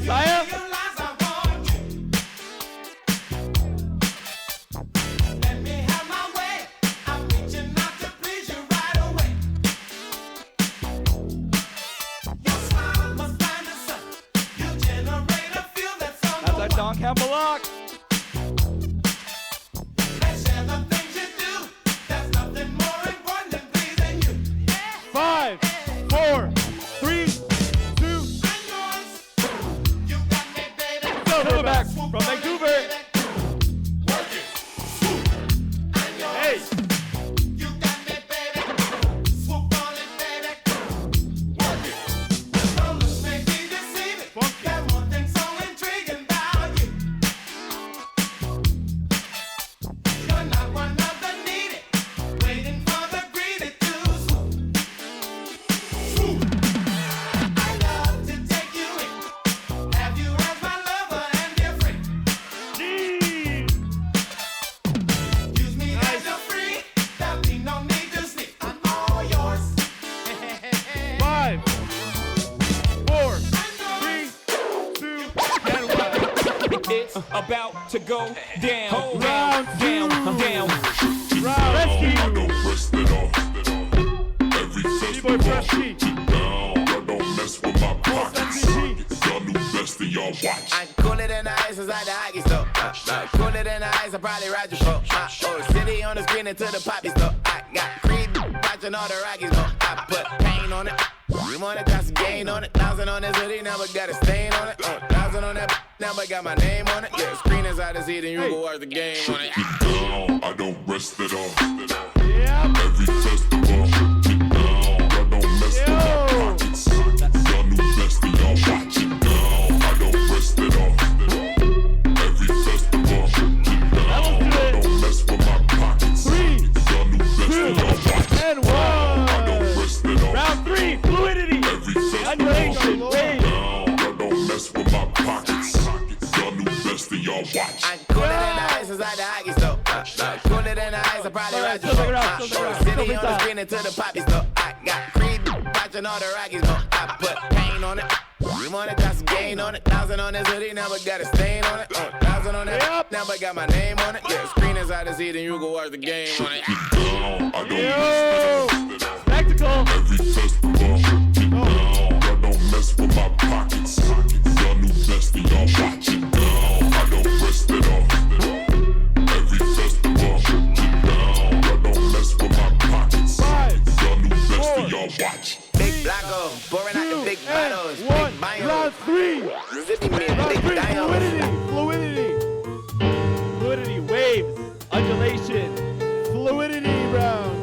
Josiah. That's our Don Campbell. Five, four, three, two. Silverback from Vancouver. Hey. About to go down, Round down, down. Rescue. I don't rest it off. Every festival, Freshy. down. I don't mess with my pockets. Y'all new best and y'all watch. I'm cooler than the ice inside the hockey store. Cooler than the ice, I probably ride you for. Oh, city on the screen into the poppy store. I got creep watching all the Rockies go. I put pain on it. You want it, got some gain on it. 1,000 on this hoodie, now but got a stain on it. 1,000 on that, now but got my name on it. Yeah, screen inside the seat and you go watch the game on it. Down. I don't rest it off. Yeah. Every festival, down. I don't mess with my pockets. Y'all new best and y'all watch. Down. I don't rest it off. Every festival, down. I don't mess with my pockets. 3, Y'all new best 2, and y'all watch. and 1. I don't rest it off. Round 3, fluidity. Every festival, Undulation. down. I don't mess with my pockets. Y'all new best and y'all watch. I'm cooler than the ice inside the hockey store. Cooler than the ice, I probably ride you for. City on the screen into the poppy store. I got creep watching all the Rockies go. I put pain on it. You want it, got some gain on it. 1,000 on this hoodie, now but got a stain on it. 1,000 on that, now but got my name on it. Yeah, screen inside the seat and you go watch the game on it. Down. I don't Yo. mess it off. Spectacle. Every festival, down. I don't mess with my pockets. Y'all new best and y'all watch it. Down. I don't rest it off. Every festival, down. I don't mess with my pockets. 5, Y'all new best 4, and y'all watch. Big Blacko, pouring out the big bottles. and 1. Big bio. Round 3. Zippy man, Round big 3, dials. fluidity, waves, undulation, fluidity round.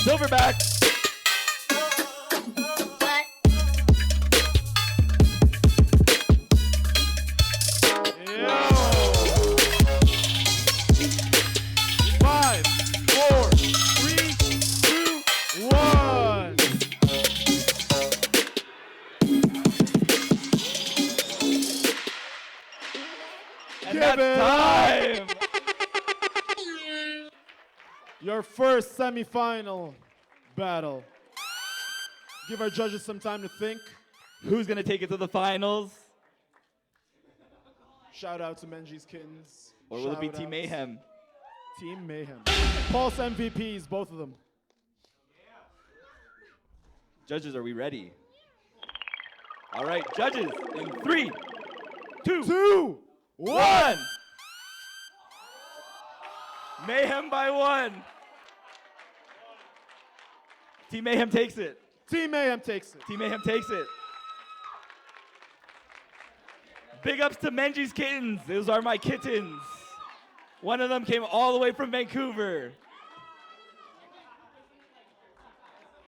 Silverback. Yo. 5, 4, 3, 2, 1. And that's time. Your first semifinal battle. Give our judges some time to think. Who's gonna take it to the finals? Shout out to Menji's Kittens. Or will it be Shout Team out. Mayhem? Team Mayhem. Pulse MVPs, both of them. Judges, are we ready? All right, judges, in 3, 2, 2, 1. Mayhem by 1. Team Mayhem takes it. Team Mayhem takes it. Team Mayhem takes it. Big ups to Menji's Kittens. Those are my kittens. One of them came all the way from Vancouver.